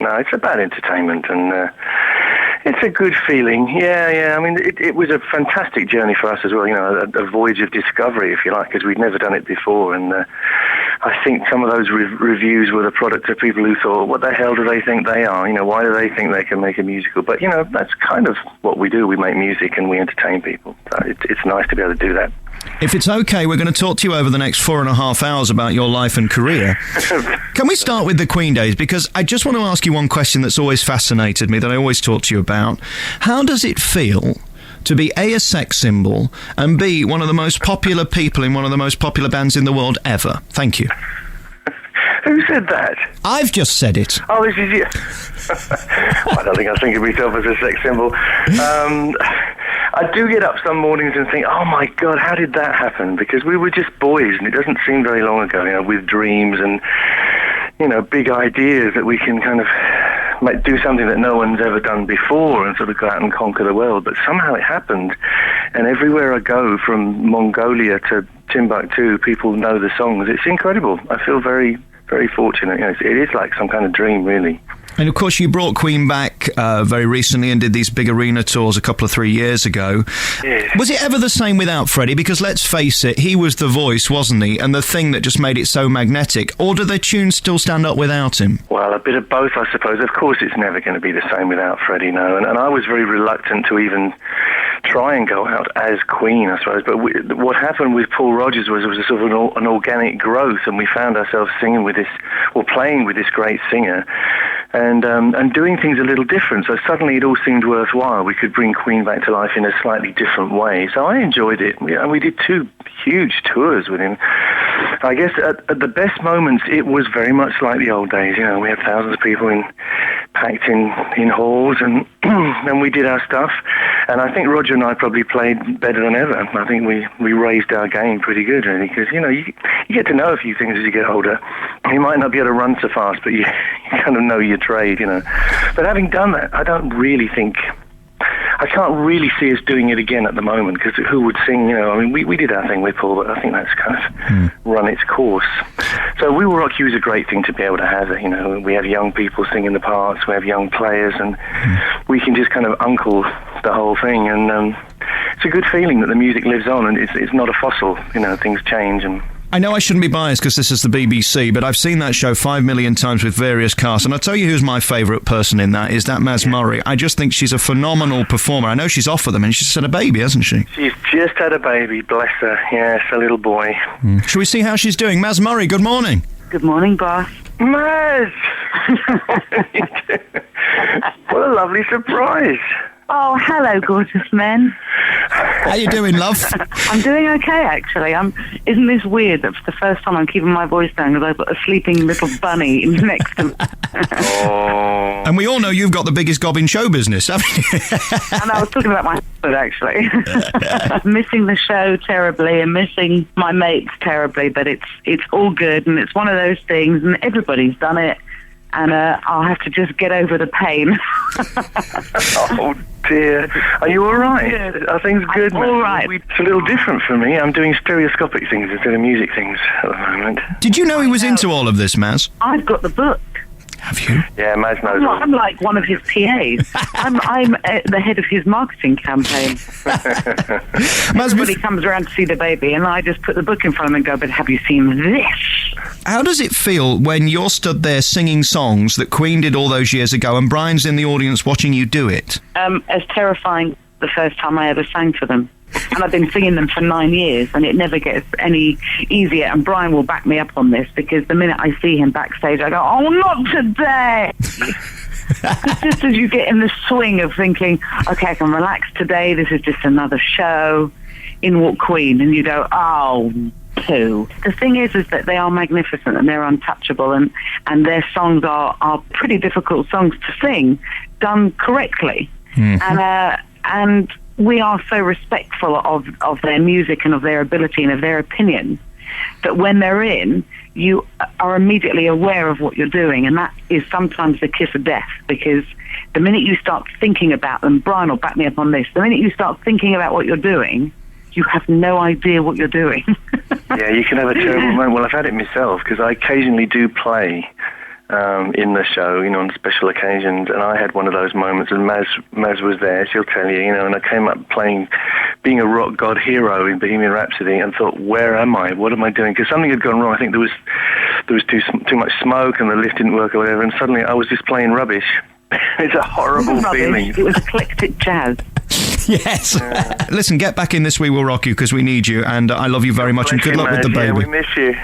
No, it's about entertainment, and it's a good feeling. Yeah. I mean, it was a fantastic journey for us as well, a voyage of discovery, if you like, because we'd never done it before. And I think some of those reviews were the product of people who thought, what the hell do they think they are? Why do they think they can make a musical? But, that's kind of what we do. We make music and we entertain people. So it's nice to be able to do that. If it's okay, we're going to talk to you over the next 4.5 hours about your life and career. Can we start with the Queen days? Because I just want to ask you one question that's always fascinated me, that I always talk to you about. How does it feel to be a sex symbol and B, one of the most popular people in one of the most popular bands in the world ever? Thank you. Who said that? I've just said it. Oh, this is you. I don't think I think of myself as a sex symbol. I do get up some mornings and think, oh my God, how did that happen? Because we were just boys, and it doesn't seem very long ago, with dreams and, big ideas that we can kind of do something that no one's ever done before and sort of go out and conquer the world. But somehow it happened, and everywhere I go, from Mongolia to Timbuktu, people know the songs. It's incredible. I feel very, very fortunate. It is like some kind of dream, really. And of course, you brought Queen back very recently and did these big arena tours a couple of 3 years ago. Yes. Was it ever the same without Freddie? Because let's face it, he was the voice, wasn't he? And the thing that just made it so magnetic. Or do the tunes still stand up without him? Well, a bit of both, I suppose. Of course, it's never going to be the same without Freddie, no. And I was very reluctant to even try and go out as Queen, I suppose. But what happened with Paul Rodgers was a sort of an organic growth, and we found ourselves playing with this great singer, and doing things a little different. So suddenly it all seemed worthwhile. We could bring Queen back to life in a slightly different way. So I enjoyed it. We did 2 huge tours with him. I guess at the best moments, it was very much like the old days. We had thousands of people packed in halls, and and we did our stuff. And I think Roger and I probably played better than ever. I think we raised our game pretty good, really, because, you get to know a few things as you get older. You might not be able to run so fast, but you kind of know your trade, But having done that, I can't really see us doing it again at the moment, because who would sing, we did our thing with Paul, but I think that's kind of run its course. So We Will Rock You is a great thing to be able to have it, we have young people singing the parts, we have young players, and we can just kind of uncle the whole thing, and it's a good feeling that the music lives on, and it's not a fossil, things change. And I know I shouldn't be biased because this is the BBC, but I've seen that show 5 million times with various casts, and I'll tell you who's my favourite person in that, is that Maz Murray. I just think she's a phenomenal performer. I know she's off for them, and she's had a baby, hasn't she? She's just had a baby, bless her. Yes, a little boy. Shall we see how she's doing? Maz Murray, good morning. Good morning, boss. Maz! What a lovely surprise. Oh, hello, gorgeous men. How you doing, love? I'm doing okay, actually. Isn't this weird that for the first time I'm keeping my voice down because I've got a sleeping little bunny next to me? Oh. And we all know you've got the biggest gob in show business, haven't you? And I was talking about my husband, actually. I'm missing the show terribly and missing my mates terribly, but it's all good, and it's one of those things, and everybody's done it. And I'll have to just get over the pain. Oh, dear. Are you all right? Are things good? I'm all right. It's a little different for me. I'm doing stereoscopic things instead of music things at the moment. Did you know he was into all of this, Maz? I've got the book. Have you? Yeah, Maz knows. I'm like one of his PAs. I'm the head of his marketing campaign. Everybody comes around to see the baby, and I just put the book in front of them and go, but have you seen this? How does it feel when you're stood there singing songs that Queen did all those years ago and Brian's in the audience watching you do it? As terrifying the first time I ever sang for them. And I've been singing them for 9 years, and it never gets any easier. And Brian will back me up on this, because the minute I see him backstage, I go, oh, not today! It's just as you get in the swing of thinking, okay, I can relax today, this is just another show, in walk Queen, and you go, oh, poo. The thing is that they are magnificent, and they're untouchable, and their songs are pretty difficult songs to sing, done correctly. Mm-hmm. And we are so respectful of their music and of their ability and of their opinion that when they're in, you are immediately aware of what you're doing, and that is sometimes the kiss of death, because the minute you start thinking about them, Brian will back me up on this, the minute you start thinking about what you're doing, you have no idea what you're doing. Yeah, you can have a terrible moment. Well, I've had it myself, because I occasionally do play in the show, on special occasions, and I had one of those moments, and Maz was there, she'll tell you, and I came up being a rock god hero in Bohemian Rhapsody, and thought, where am I? What am I doing? Because something had gone wrong. I think there was too much smoke, and the lift didn't work or whatever, and suddenly I was just playing rubbish. It's a horrible feeling. It was eclectic jazz. Yes. Listen, get back in this We Will Rock You, because we need you, and I love you very much, and good luck with the baby. Yeah, we miss you.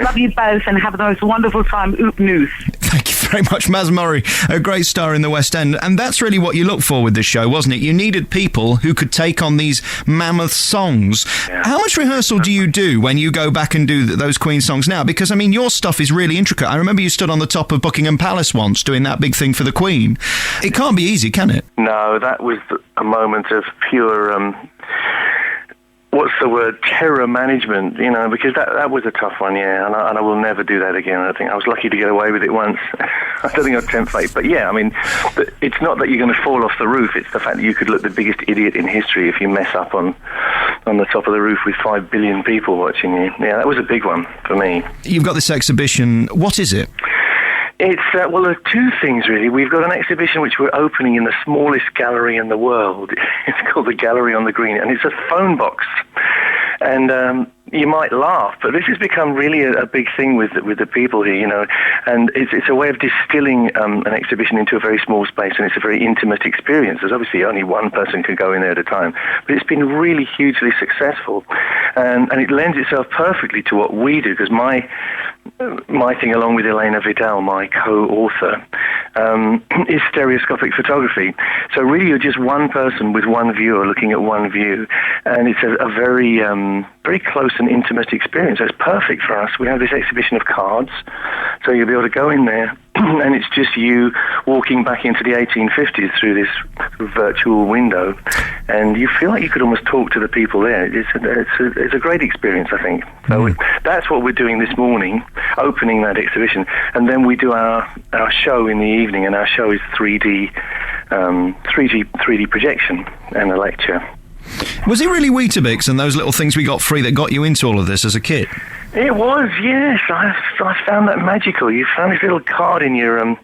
Love you both, and have the most wonderful time. Oop noose. Thank you very much, Maz Murray, a great star in the West End. And that's really what you looked for with this show, wasn't it? You needed people who could take on these mammoth songs. Yeah. How much rehearsal do you do when you go back and do those Queen songs now? Because, your stuff is really intricate. I remember you stood on the top of Buckingham Palace once doing that big thing for the Queen. It can't be easy, can it? No, that was a moment of pure... what's the word? Terror management, because that was a tough one, yeah, and I will never do that again. I think I was lucky to get away with it once. I don't think I'd tempt fate, but yeah, it's not that you're going to fall off the roof, it's the fact that you could look the biggest idiot in history if you mess up on the top of the roof with 5 billion people watching you. Yeah, that was a big one for me. You've got this exhibition. What is it? It's, there are two things, really. We've got an exhibition which we're opening in the smallest gallery in the world. It's called the Gallery on the Green, and it's a phone box. And you might laugh, but this has become really a big thing with the people here, and it's a way of distilling an exhibition into a very small space, and it's a very intimate experience. There's obviously only one person can go in there at a time, but it's been really hugely successful, and it lends itself perfectly to what we do, because my thing, along with Elena Vidal, my co-author, is stereoscopic photography. So really you're just one person with one viewer looking at one view, and it's a very very close and intimate experience. So it's perfect for us. We have this exhibition of cards, so you'll be able to go in there and it's just you walking back into the 1850s through this virtual window, and you feel like you could almost talk to the people there. It's a great experience, I think. So that's what we're doing this morning, opening that exhibition, and then we do our show in the evening, and our show is 3D projection and a lecture. Was it really Weetabix and those little things we got free that got you into all of this as a kid? It was, yes. I found that magical. You found this little card in your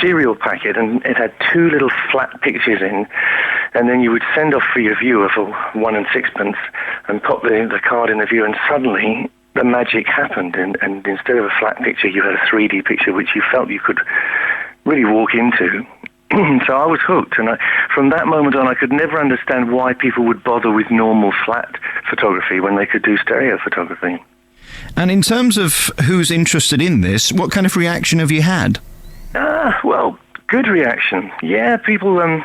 cereal packet, and it had 2 little flat pictures in, and then you would send off for your viewer for 1 and 6pence and pop the card in the viewer, and suddenly the magic happened, and instead of a flat picture, you had a 3D picture which you felt you could really walk into. So I was hooked, and from that moment on I could never understand why people would bother with normal flat photography when they could do stereo photography. And in terms of who's interested in this, what kind of reaction have you had? Well, good reaction. Yeah, people... there's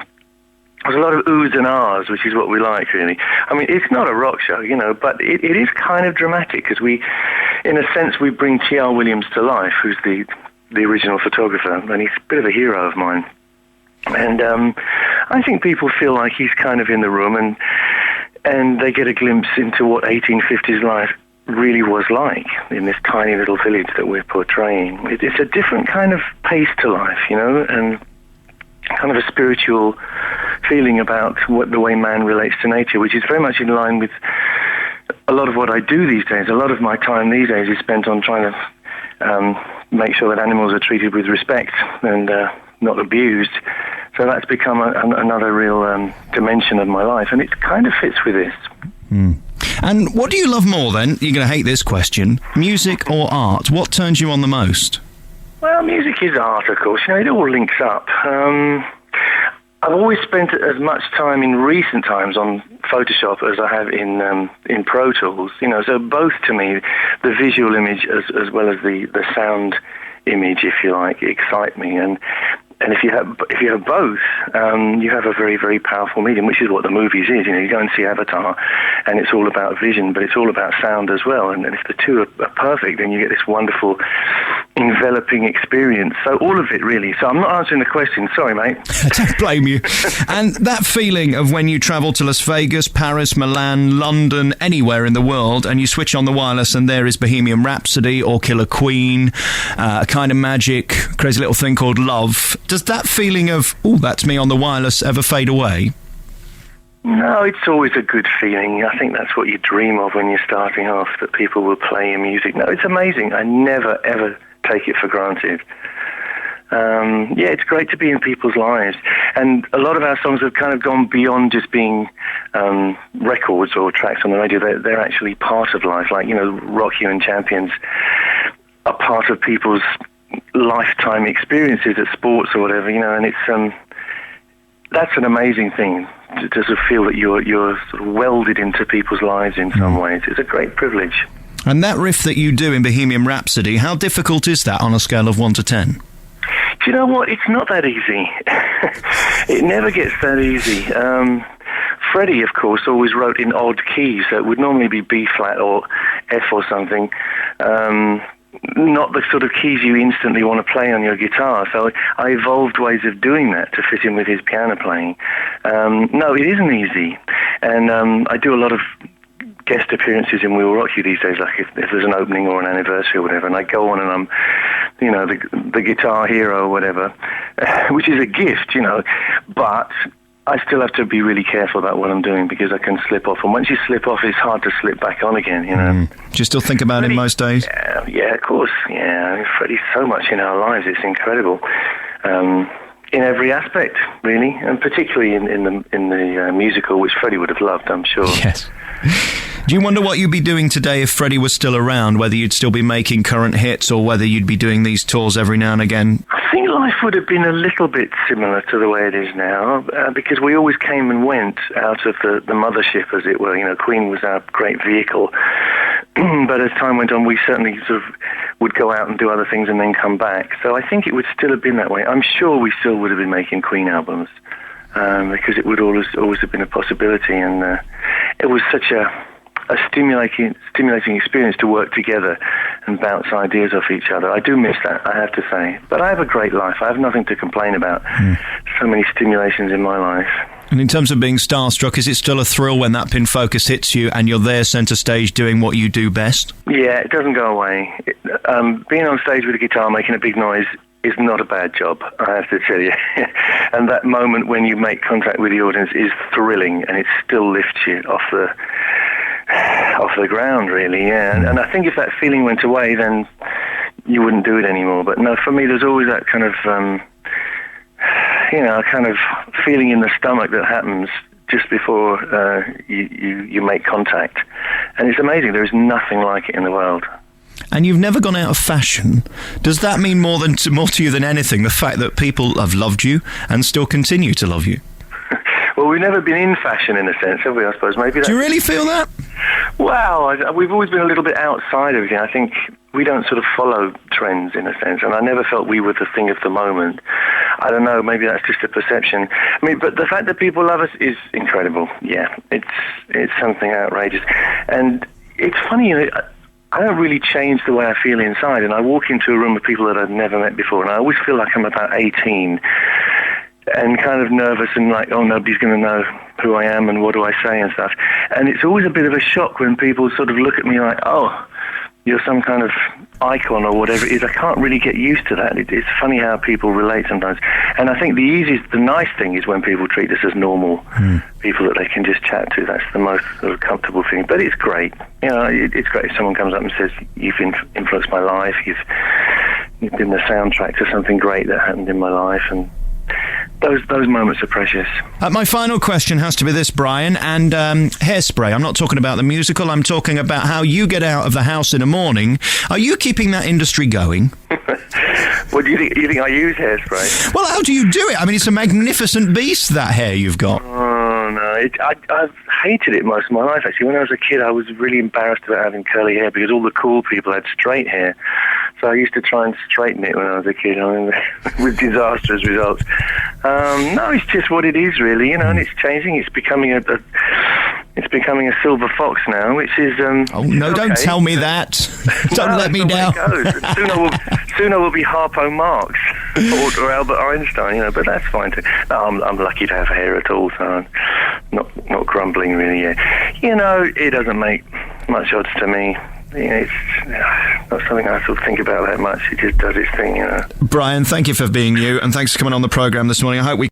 a lot of oohs and ahs, which is what we like, really. It's not a rock show, but it is kind of dramatic, because in a sense, we bring T.R. Williams to life, who's the original photographer, and he's a bit of a hero of mine. And I think people feel like he's kind of in the room, and they get a glimpse into what 1850s life really was like in this tiny little village that we're portraying. It's a different kind of pace to life, and kind of a spiritual feeling about the way man relates to nature, which is very much in line with a lot of what I do these days. A lot of my time these days is spent on trying to make sure that animals are treated with respect and not abused. So that's become another real dimension of my life, and it kind of fits with this. And what do you love more, then? You're going to hate this question. Music or art? What turns you on the most? Well, music is art, of course. It all links up. I've always spent as much time in recent times on Photoshop as I have in Pro Tools. So both, to me, the visual image as well as the sound image, if you like, excite me. And if you have both, you have a very, very powerful medium, which is what the movies is. You go and see Avatar, and it's all about vision, but it's all about sound as well. And if the two are perfect, then you get this wonderful, enveloping experience. So all of it, really. So I'm not answering the question. Sorry, mate. I don't blame you. And that feeling of when you travel to Las Vegas, Paris, Milan, London, anywhere in the world, and you switch on the wireless, and there is Bohemian Rhapsody or Killer Queen, a kind of magic, crazy little thing called love. Does that feeling of, that's me on the wireless, ever fade away? No, it's always a good feeling. I think that's what you dream of when you're starting off, that people will play your music. No, it's amazing. I never, ever take it for granted. It's great to be in people's lives. And a lot of our songs have kind of gone beyond just being records or tracks on the radio. They're actually part of life. Like, Rock You and Champions are part of people's lifetime experiences at sports or whatever, and it's that's an amazing thing to sort of feel that you're sort of welded into people's lives in some ways. It's a great privilege. And that riff that you do in Bohemian Rhapsody, how difficult is that on a scale of 1 to 10? Do you know what? It's not that easy. It never gets that easy. Freddie, of course, always wrote in odd keys, so it would normally be B flat or F or something. Not the sort of keys you instantly want to play on your guitar. So I evolved ways of doing that to fit in with his piano playing. No, it isn't easy. And I do a lot of guest appearances in We'll Rock You these days, like if there's an opening or an anniversary or whatever, and I go on and I'm, the guitar hero or whatever, which is a gift, but I still have to be really careful about what I'm doing because I can slip off. And once you slip off, it's hard to slip back on again, Do you still think about him most days? Yeah, of course. Yeah, I mean, Freddie's so much in our lives. It's incredible. In every aspect, really, and particularly in the musical, which Freddie would have loved, I'm sure. Yes. Do you wonder what you'd be doing today if Freddie was still around, whether you'd still be making current hits or whether you'd be doing these tours every now and again? I think life would have been a little bit similar to the way it is now, because we always came and went out of the mothership, as it were. Queen was our great vehicle. But as time went on, we certainly sort of would go out and do other things and then come back. So I think it would still have been that way. I'm sure we still would have been making Queen albums, because it would always have been a possibility. And it was such a stimulating experience to work together and bounce ideas off each other. I do miss that, I have to say. But I have a great life. I have nothing to complain about. So many stimulations in my life. And in terms of being starstruck, is it still a thrill when that pin focus hits you and you're there centre stage doing what you do best? Yeah, it doesn't go away. Being on stage with a guitar making a big noise is not a bad job, I have to tell you. And that moment when you make contact with the audience is thrilling, and it still lifts you off the ground, really, yeah. And I think if that feeling went away, then you wouldn't do it anymore. But no, for me, there's always that kind of, kind of feeling in the stomach that happens just before you make contact. And it's amazing. There is nothing like it in the world. And you've never gone out of fashion. Does that mean more to you than anything, the fact that people have loved you and still continue to love you? Well, we've never been in fashion, in a sense, have we, I suppose? Maybe. Do you really feel that? Well, we've always been a little bit outside of everything. I think we don't sort of follow trends, in a sense, and I never felt we were the thing of the moment. I don't know, maybe that's just a perception. I mean, but the fact that people love us is incredible. Yeah, it's something outrageous. And it's funny, I don't really change the way I feel inside, and I walk into a room of people that I've never met before, and I always feel like I'm about 18 and kind of nervous and like, oh, nobody's going to know who I am and what do I say and stuff. And it's always a bit of a shock when people sort of look at me like, oh, you're some kind of icon or whatever it is. I can't really get used to that. It's funny how people relate sometimes. And I think the nice thing is when people treat us as normal people that they can just chat to. That's the most sort of comfortable thing. But it's great. It's great if someone comes up and says, you've influenced my life, you've been the soundtrack to something great that happened in my life, and those moments are precious. My final question has to be this, Brian, and Hairspray. I'm not talking about the musical. I'm talking about how you get out of the house in the morning. Are you keeping that industry going? What do you think? You think I use Hairspray? Well, how do you do it? I mean, it's a magnificent beast, that hair you've got. Oh, no. I've hated it most of my life, actually. When I was a kid, I was really embarrassed about having curly hair because all the cool people had straight hair. So I used to try and straighten it when I was a kid, with disastrous results. No, it's just what it is, really, and it's changing. It's becoming a silver fox now, which is... oh, no, okay. Don't tell me that. Don't let me down. Soon I will be Harpo Marx or Albert Einstein, but that's fine too. No, I'm lucky to have hair at all, so I'm not grumbling, really, it doesn't make much odds to me. It's not something I sort of think about that much. It just does its thing, Brian, thank you for being you, and thanks for coming on the programme this morning. I hope we